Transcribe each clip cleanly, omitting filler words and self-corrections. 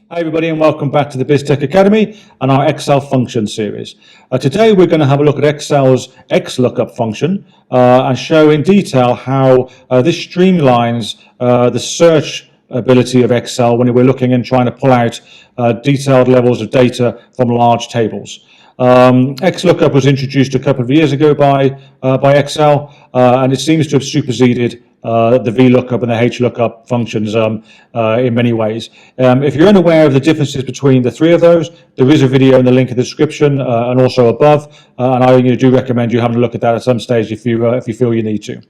Hi everybody and welcome back to the BizTech Academy and our Excel function series. Today we're going to have a look at Excel's XLOOKUP function and show in detail how this streamlines the search ability of Excel when we're looking and trying to pull out detailed levels of data from large tables. XLOOKUP was introduced a couple of years ago by Excel and it seems to have superseded the VLOOKUP and the HLOOKUP functions in many ways. If you're unaware of the differences between the three of those, there is a video in the link in the description and also above, and I do recommend you having a look at that at some stage if you feel you need to.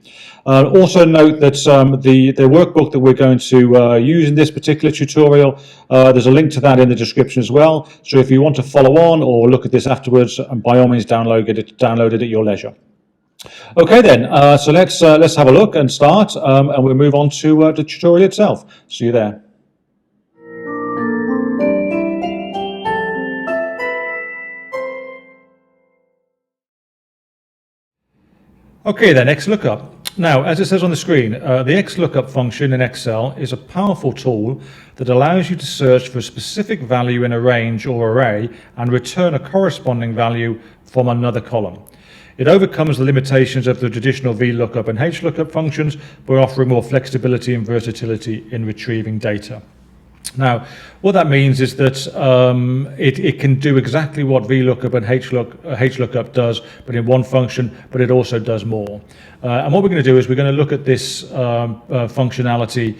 Also note that the workbook that we're going to use in this particular tutorial, there's a link to that in the description as well. So if you want to follow on or look at this afterwards, by all means download it at your leisure. Okay then, so let's have a look and start, and we'll move on to the tutorial itself. See you there. Okay then, XLOOKUP. Now, as it says on the screen, the XLOOKUP function in Excel is a powerful tool that allows you to search for a specific value in a range or array and return a corresponding value from another column. It overcomes the limitations of the traditional VLOOKUP and HLOOKUP functions by offering more flexibility and versatility in retrieving data. Now, what that means is that it can do exactly what VLOOKUP and HLOOKUP does, but in one function, but it also does more. And what we're going to do is we're going to look at this functionality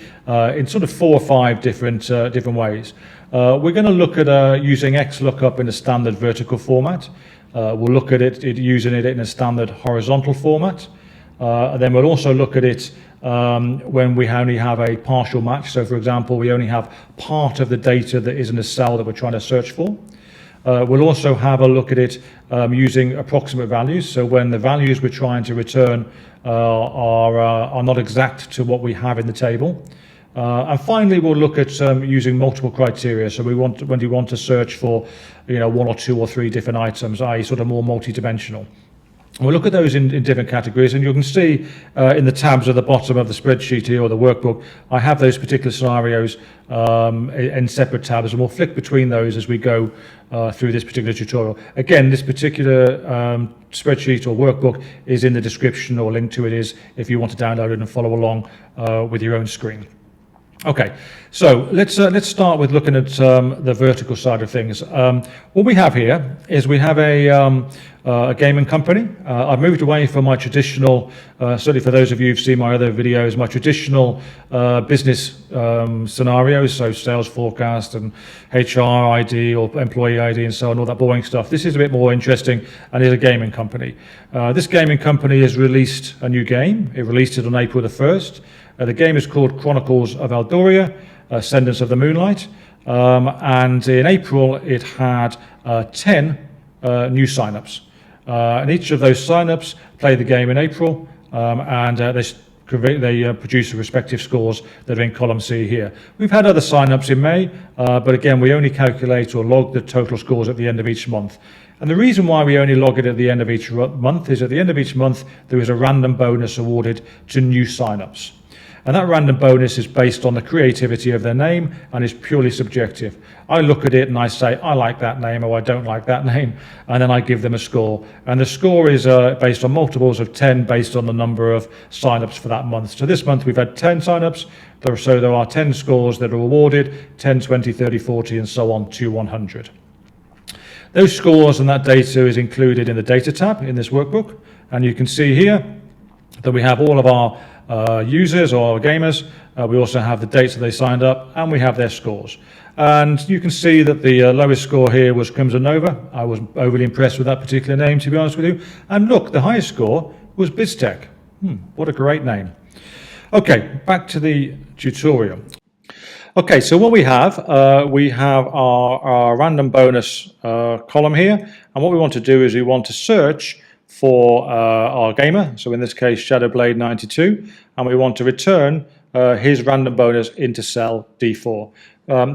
in sort of 4 or 5 different ways. We're going to look at using XLOOKUP in a standard vertical format. We'll look at it using it in a standard horizontal format. And then we'll also look at it when we only have a partial match. So for example, we only have part of the data that is in a cell that we're trying to search for. We'll also have a look at it using approximate values. So when the values we're trying to return are not exact to what we have in the table. And finally, we'll look at using multiple criteria. So when you want to search for, 1 or 2 or 3 different items, i.e. sort of more multi-dimensional. We'll look at those in different categories, and you can see in the tabs at the bottom of the spreadsheet here or the workbook, I have those particular scenarios in separate tabs, and we'll flick between those as we go through this particular tutorial. Again, this particular spreadsheet or workbook is in the description, or link to it is if you want to download it and follow along with your own screen. Okay, so let's start with looking at the vertical side of things. What we have here is we have a gaming company. I've moved away from my traditional, certainly for those of you who've seen my other videos, my traditional business scenarios, so sales forecast and HR ID or employee ID and so on, all that boring stuff. This is a bit more interesting and is a gaming company. This gaming company has released a new game. It released it on April the 1st. The game is called Chronicles of Eldoria, Ascendance of the Moonlight, and in April it had 10 new signups. And each of those signups play the game in April, and they produce the respective scores that are in column C here. We've had other signups in May, but again, we only calculate or log the total scores at the end of each month. And the reason why we only log it at the end of each month is at the end of each month, there is a random bonus awarded to new signups. And that random bonus is based on the creativity of their name and is purely subjective. I look at it and I say, I like that name or I don't like that name, and then I give them a score. And the score is based on multiples of 10 based on the number of signups for that month. So this month we've had 10 signups, so there are 10 scores that are awarded, 10, 20, 30, 40 and so on to 100. Those scores and that data is included in the data tab in this workbook, and you can see here that we have all of our users or our gamers. We also have the dates that they signed up, and we have their scores. And you can see that the lowest score here was Crimson Nova. I wasn't overly impressed with that particular name, to be honest with you. And look, the highest score was BizTech. What a great name. Okay, back to the tutorial. Okay, so what we have our random bonus column here, and what we want to do is we want to search for our gamer, so in this case Shadowblade92, and we want to return his random bonus into cell D4.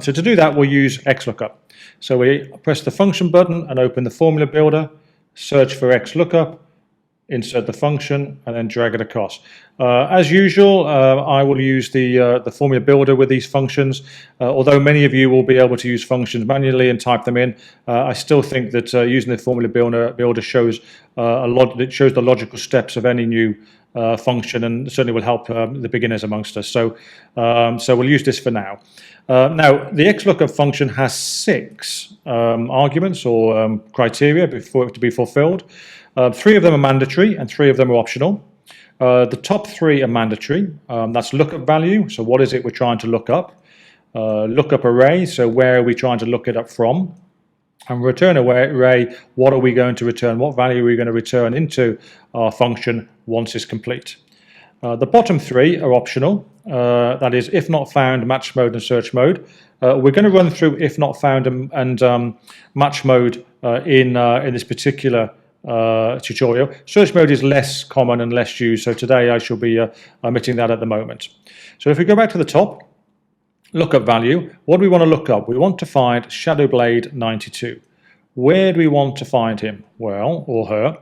So to do that we'll use XLOOKUP. So we press the function button and open the formula builder, search for XLOOKUP, insert the function, and then drag it across. As usual, I will use the formula builder with these functions. Although many of you will be able to use functions manually and type them in, I still think that using the formula builder shows it shows the logical steps of any new function, and certainly will help the beginners amongst us. So we'll use this for now. Now, the XLOOKUP function has 6 arguments or criteria before it to be fulfilled. 3 of them are mandatory and 3 of them are optional. The top 3 are mandatory. That's lookup value, so what is it we're trying to look up? Lookup array, so where are we trying to look it up from? And return array, what are we going to return? What value are we going to return into our function once it's complete? The bottom 3 are optional. That is, if not found, match mode, and search mode. We're going to run through if not found and match mode in this particular tutorial. Search mode is less common and less used, so today I shall be omitting that at the moment. So if we go back to the top, lookup value, what do we want to look up? We want to find Shadowblade 92. Where do we want to find him? Well, or her.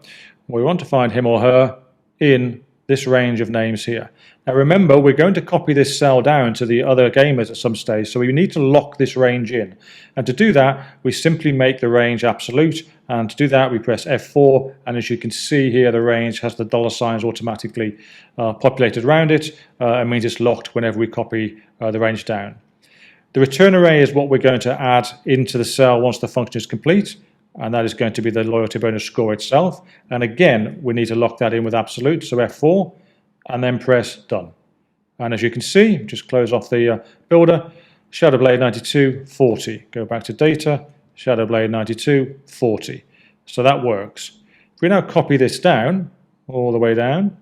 We want to find him or her in this range of names here. Now remember, we're going to copy this cell down to the other gamers at some stage, so we need to lock this range in. And to do that, we simply make the range absolute, and to do that we press F4, and as you can see here, the range has the $signs automatically populated around it. It means it's locked whenever we copy the range down. The return array is what we're going to add into the cell once the function is complete, and that is going to be the loyalty bonus score itself. And again, we need to lock that in with absolute, so F4, and then press done. And as you can see, just close off the builder, Shadowblade 92, 40. Go back to data, Shadowblade 92, 40. So that works. If we now copy this down, all the way down,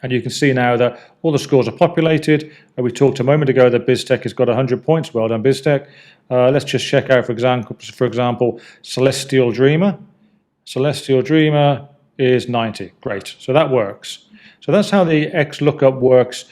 and you can see now that all the scores are populated. We talked a moment ago that BizTech has got 100 points. Well done, BizTech. Let's just check out, for example, Celestial Dreamer. Celestial Dreamer is 90. Great. So that works. So that's how the XLOOKUP works.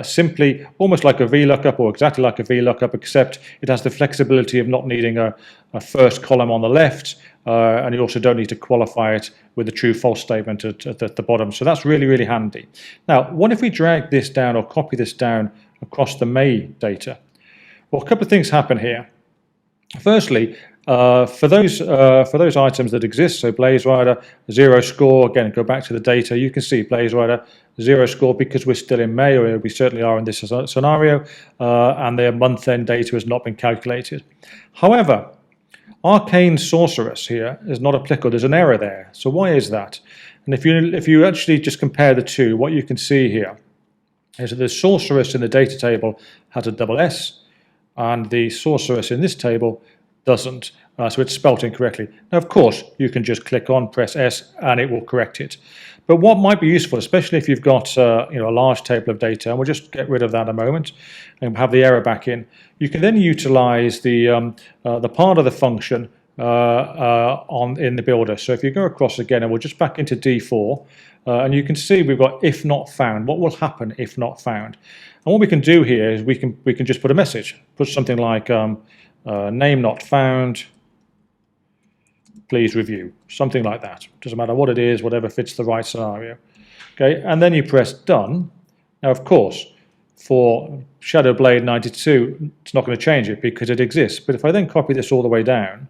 Simply almost like a VLOOKUP, or exactly like a VLOOKUP, except it has the flexibility of not needing a first column on the left, and you also don't need to qualify it with a true-false statement at the bottom. So that's really, really handy. Now, what if we drag this down or copy this down across the May data? Well, a couple of things happen here. Firstly, for those items that exist, so Blaze Rider 0 score, again go back to the data, you can see Blaze Rider 0 score because we're still in May, or we certainly are in this scenario, and their month-end data has not been calculated. However, Arcane Sorceress here is not applicable. There's an error there. So why is that? And if you actually just compare the two, what you can see here is that the Sorceress in the data table has a double S, and the Sorceress in this table doesn't, so it's spelt incorrectly. Now, of course, you can just click on, press S, and it will correct it. But what might be useful, especially if you've got a large table of data, and we'll just get rid of that a moment and have the error back in, you can then utilize the part of the function in the builder. So if you go across again, and we're just back into D4, and you can see we've got if not found. What will happen if not found? And what we can do here is we can just put a message, put something like name not found, please review, something like that. Doesn't matter what it is, whatever fits the right scenario. Okay, and then you press done. Now, of course, for Shadowblade 92, it's not going to change it because it exists. But if I then copy this all the way down,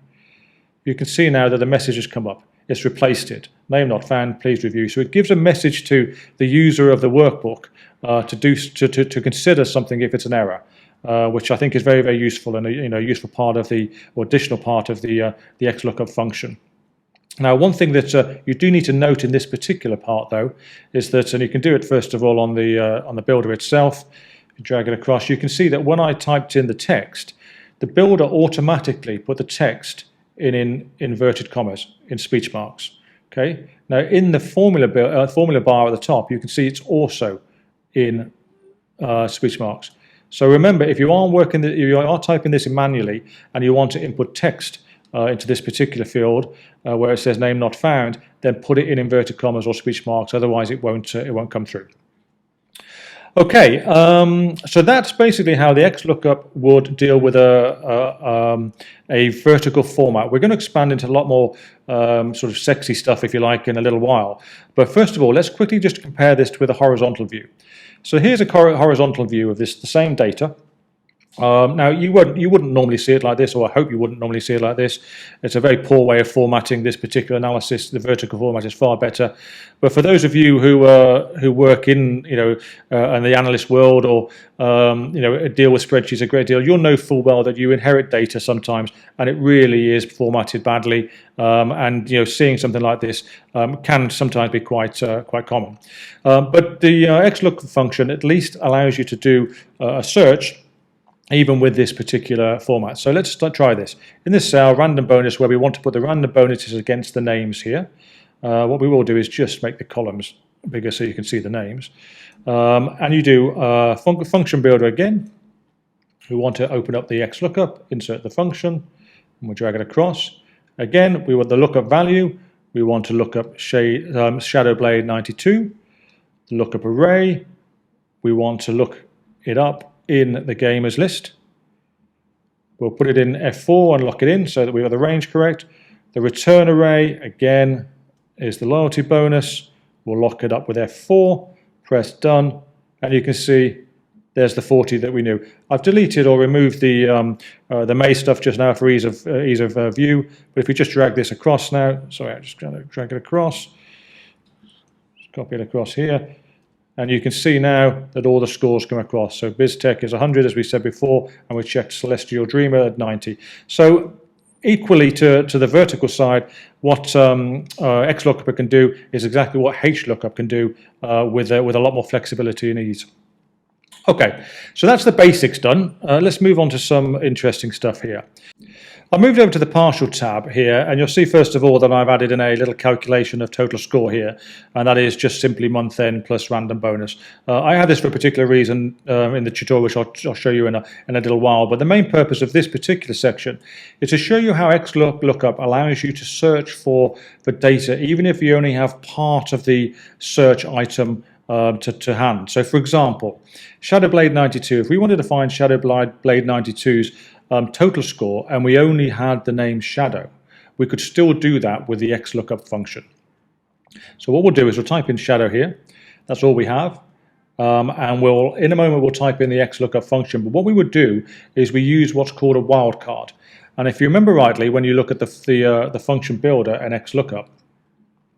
you can see now that the message has come up. It's replaced it. Name not found, please review. So it gives a message to the user of the workbook to consider something if it's an error. Which I think is very, very useful, and a useful part of or additional part of the XLOOKUP function. Now, one thing that you do need to note in this particular part, though, is that, and you can do it first of all on the builder itself. If you drag it across, you can see that when I typed in the text, the builder automatically put the text in inverted commas, in speech marks. Okay. Now, in the formula bar at the top, you can see it's also in speech marks. So remember, if you are typing this in manually and you want to input text into this particular field where it says name not found, then put it in inverted commas or speech marks. Otherwise, it won't come through. Okay, so that's basically how the XLOOKUP would deal with a vertical format. We're going to expand into a lot more sort of sexy stuff, if you like, in a little while. But first of all, let's quickly just compare this with a horizontal view. So here's a horizontal view of the same data. Now you wouldn't normally see it like this, or I hope you wouldn't normally see it like this. It's a very poor way of formatting this particular analysis. The vertical format is far better. But for those of you who work in in the analyst world, or deal with spreadsheets a great deal, you'll know full well that you inherit data sometimes, and it really is formatted badly. And seeing something like this can sometimes be quite common. But the XLOOKUP function at least allows you to do a search even with this particular format. So let's try this. In this cell, random bonus, where we want to put the random bonuses against the names here, what we will do is just make the columns bigger so you can see the names. And you do function builder again. We want to open up the XLOOKUP, insert the function, and we'll drag it across. Again, we want the lookup value. We want to look up shadow blade 92. The lookup array, we want to look it up in the gamers list. We'll put it in F4 and lock it in so that we have the range correct. The return array, again, is the loyalty bonus. We'll lock it up with F4, press done, and you can see there's the 40 that we knew. I've deleted or removed the May stuff just now for ease of view, but if we just drag this across now, sorry, I'm just going to drag it across, just copy it across here, and you can see now that all the scores come across. So BizTech is 100, as we said before, and we checked Celestial Dreamer at 90. So equally to the vertical side, what XLOOKUP can do is exactly what HLOOKUP can do with a lot more flexibility and ease. Okay, so that's the basics done. Let's move on to some interesting stuff here. I moved over to the partial tab here, and you'll see first of all that I've added in a little calculation of total score here, and that is just simply month end plus random bonus. I have this for a particular reason in the tutorial, which I'll show you in a little while, but the main purpose of this particular section is to show you how XLOOKUP allows you to search for data, even if you only have part of the search item to hand. So for example, Shadow Blade 92, if we wanted to find Shadow Blade 92's total score and we only had the name Shadow, we could still do that with the XLOOKUP function. So what we'll do is we'll type in Shadow here. That's all we have. And in a moment we'll type in the XLOOKUP function, but what we would do is we use what's called a wildcard. And if you remember rightly, when you look at the function builder and XLOOKUP,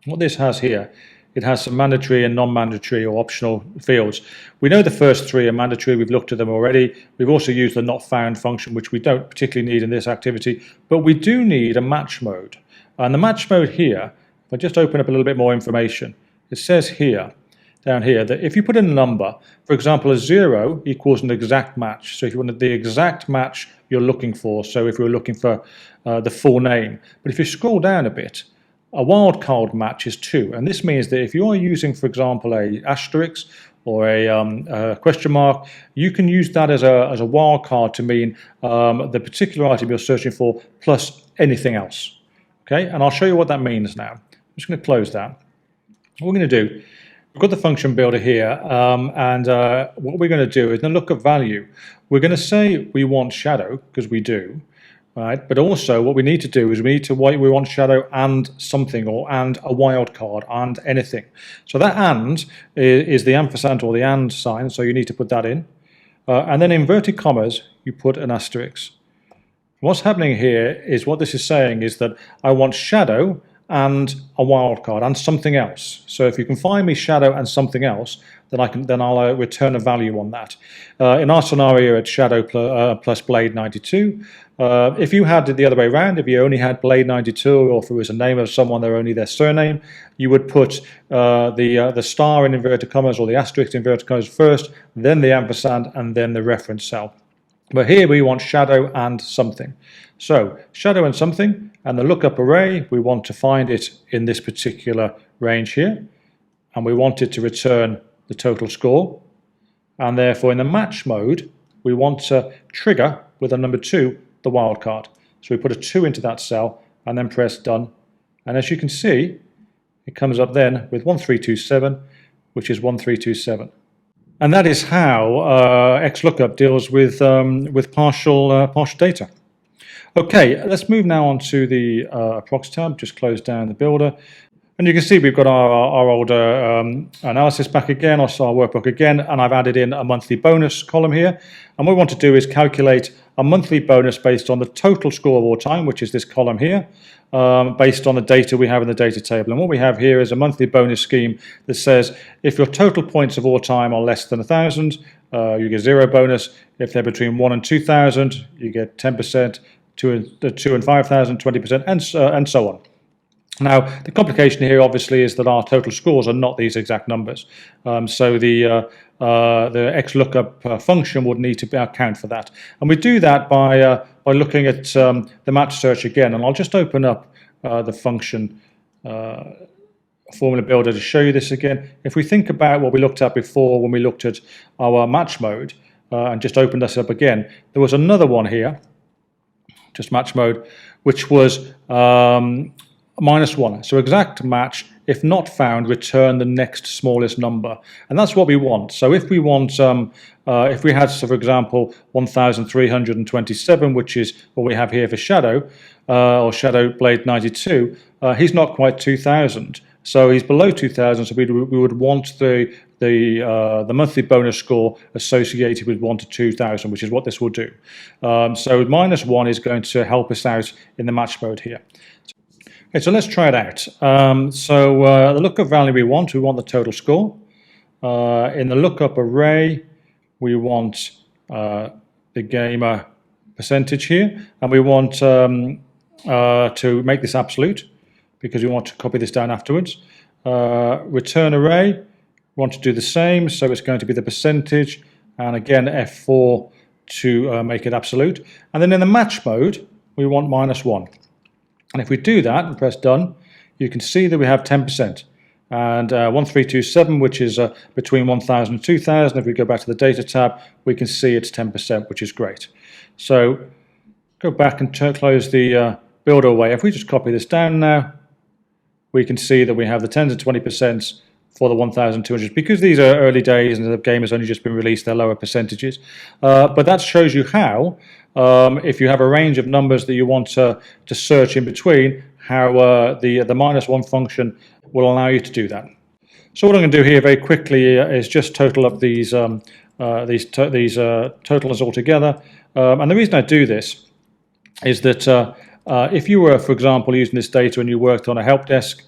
what this has here, it has some mandatory and non-mandatory or optional fields. We know the first three are mandatory. We've looked at them already. We've also used the not found function, which we don't particularly need in this activity, but we do need a match mode. And the match mode here, if I just open up a little bit more information, it says here, down here, that if you put in a number, for example, a 0 equals an exact match. So if you wanted the exact match you're looking for, so if we were looking for the full name, but if you scroll down a bit, a wildcard match is 2, and this means that if you are using, for example, a asterisk or a question mark, you can use that as a wildcard to mean the particular item you're searching for plus anything else. Okay, and I'll show you what that means now. I'm just going to close that. What we're going to do, we've got the function builder here, and what we're going to do is in the lookup value, we're going to say we want Shadow, because we do. Right, but also what we need to do is we want Shadow and something, or and a wildcard and anything. So that and is the ampersand or the and sign, so you need to put that in. And then in inverted commas, you put an asterisk. What's happening here is what this is saying is that I want Shadow and a wildcard and something else. So if you can find me Shadow and something else, then I'll return a value on that. In our scenario, it's Shadow plus Blade 92. If you had it the other way around, if you only had Blade 92, or if it was a name of someone, they're only their surname, you would put the star in inverted commas or the asterisk in inverted commas first, then the ampersand, and then the reference cell. But here we want Shadow and something. So Shadow and something, and the lookup array, we want to find it in this particular range here, and we want it to return the total score. And therefore in the match mode, we want to trigger with a number 2 the wildcard. So we put a 2 into that cell and then press done. And as you can see, it comes up then with 1327, which is 1327. And that is how XLOOKUP deals with partial data. Okay, let's move now on to the Prox tab. Just close down the builder. And you can see we've got our old analysis back again, also our workbook again, and I've added in a monthly bonus column here. And what we want to do is calculate a monthly bonus based on the total score of all time, which is this column here, based on the data we have in the data table. And what we have here is a monthly bonus scheme that says if your total points of all time are less than 1,000, you get 0 bonus. If they're between 1 and 2,000, you get 10%, 2 and 5,000, 20%, and so on. Now, the complication here obviously is that our total scores are not these exact numbers. So the XLOOKUP function would need to account for that. And we do that by looking at the match search again. And I'll just open up the function formula builder to show you this again. If we think about what we looked at before when we looked at our match mode and just open this up again, there was another one here, just match mode, which was -1. So exact match, if not found, return the next smallest number. And that's what we want. So if we want, if we had, so for example, 1,327, which is what we have here for Shadow, or Shadow Blade 92, he's not quite 2,000. So he's below 2,000, so we would want the monthly bonus score associated with 1 to 2,000, which is what this will do. So -1 is going to help us out in the match mode here. Okay, so let's try it out. The lookup value we want the total score. In the lookup array, we want the gamer percentage here, and we want to make this absolute because we want to copy this down afterwards. Return array, we want to do the same, so it's going to be the percentage, and again F4 to make it absolute. And then in the match mode, we want -1. And if we do that and press done, you can see that we have 10%. And 1327, which is between 1,000 and 2,000, if we go back to the data tab, we can see it's 10%, which is great. So go back and close the builder away. If we just copy this down now, we can see that we have the 10 to 20% for the 1,200. Because these are early days and the game has only just been released, they're lower percentages. But that shows you how, if you have a range of numbers that you want to search in between, how the -1 function will allow you to do that. So what I'm going to do here very quickly is just total up these totals all together. And the reason I do this is that if you were, for example, using this data and you worked on a help desk,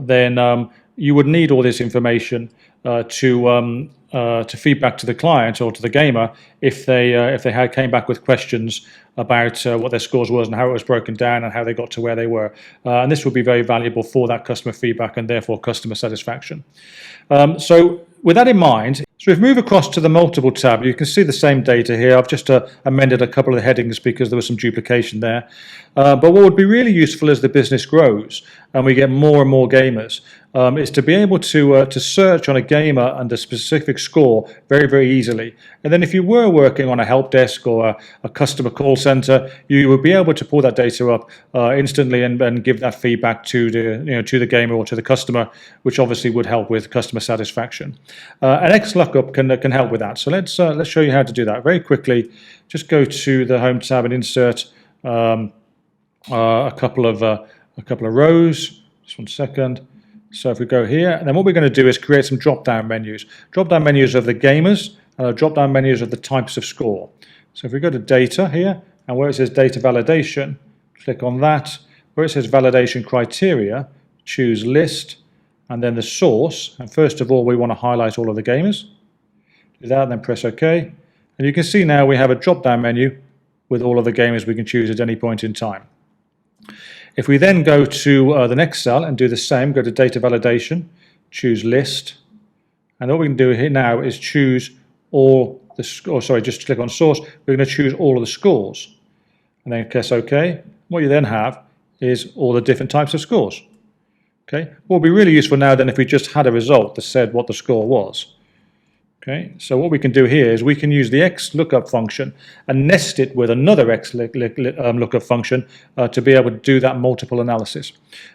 then you would need all this information to feed back to the client or to the gamer if they came back with questions about what their scores was and how it was broken down and how they got to where they were. And this would be very valuable for that customer feedback and therefore customer satisfaction. So with that in mind, so if we move across to the multiple tab, you can see the same data here. I've just amended a couple of the headings because there was some duplication there. But what would be really useful as the business grows and we get more and more gamers is to be able to search on a gamer and a specific score very, very easily. And then if you were working on a help desk or a customer call center, you would be able to pull that data up instantly and give that feedback to the gamer or to the customer, which obviously would help with customer satisfaction. And XLOOKUP can help with that. So let's show you how to do that very quickly. Just go to the Home tab and insert a couple of rows. Just 1 second. So if we go here, and then what we're going to do is create some drop-down menus. Drop-down menus of the gamers, drop-down menus of the types of score. So if we go to data here, and where it says data validation, click on that. Where it says validation criteria, choose list, and then the source. And first of all, we want to highlight all of the gamers. Do that, and then press OK. And you can see now we have a drop-down menu with all of the gamers we can choose at any point in time. If we then go to the next cell and do the same, go to data validation, choose list, and what we can do here now is choose all the, just click on source. We're going to choose all of the scores, and then press OK. What you then have is all the different types of scores. Okay, what would be really useful now then if we just had a result that said what the score was. Okay, so what we can do here is we can use the XLOOKUP function and nest it with another XLOOKUP function to be able to do that multiple analysis.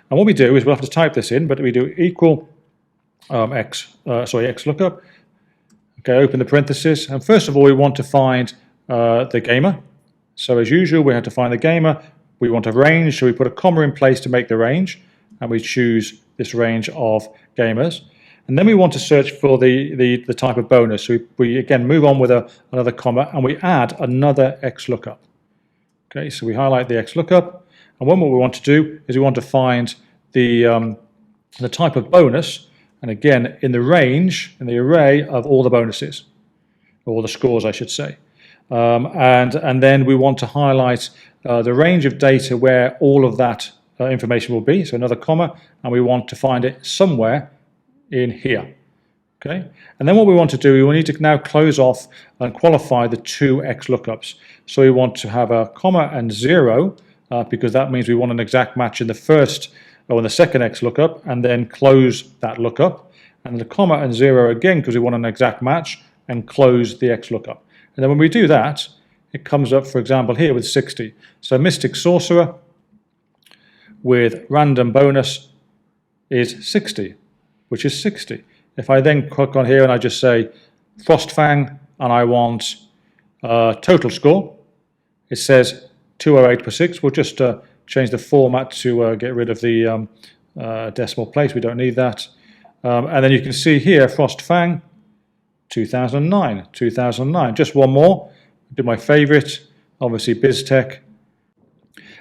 And what we do is we'll have to type this in, but we do equal XLOOKUP. Okay, open the parentheses, and first of all we want to find the gamer. So as usual, we have to find the gamer. We want a range, so we put a comma in place to make the range, and we choose this range of gamers. And then we want to search for the type of bonus. So we again move on with another comma, and we add another XLOOKUP. Okay, so we highlight the XLOOKUP, and then what we want to do is we want to find the type of bonus, and again in the range, in the array of all the bonuses, or all the scores I should say. And then we want to highlight the range of data where all of that information will be, so another comma, and we want to find it somewhere in here. Okay, and then what we want to do, we need to now close off and qualify the two XLOOKUPs. So we want to have a comma and 0 because that means we want an exact match in the first or in the second XLOOKUP, and then close that lookup, and the comma and 0 again because we want an exact match, and close the XLOOKUP. And then when we do that, it comes up, for example, here with 60. So Mystic Sorcerer with random bonus is 60, which is 60. If I then click on here and I just say Frostfang and I want total score, it says 208 per 6. We'll just change the format to get rid of the decimal place. We don't need that. And then you can see here Frostfang 2009. Just one more. Do my favorite, obviously BizTech.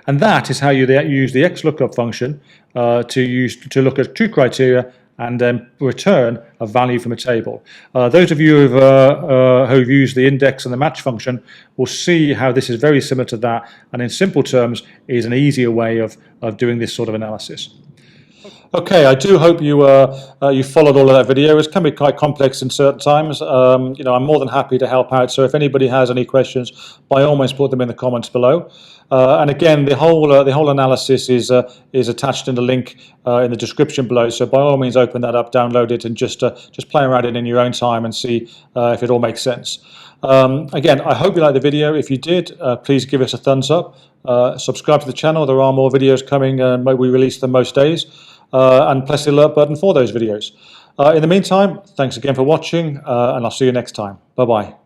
And that is how you use the XLOOKUP function to look at two criteria and then return a value from a table. Those of you who've used the index and the match function will see how this is very similar to that, and in simple terms is an easier way of doing this sort of analysis. Okay, I do hope you you followed all of that video. It can be quite complex in certain times. You know, I'm more than happy to help out. So if anybody has any questions, by all means put them in the comments below. And again, the whole analysis is attached in the link in the description below. So by all means, open that up, download it, and just play around it in your own time and see if it all makes sense. Again, I hope you liked the video. If you did, please give us a thumbs up. Subscribe to the channel. There are more videos coming. We release them most days. And press the alert button for those videos. In the meantime, thanks again for watching, and I'll see you next time. Bye-bye.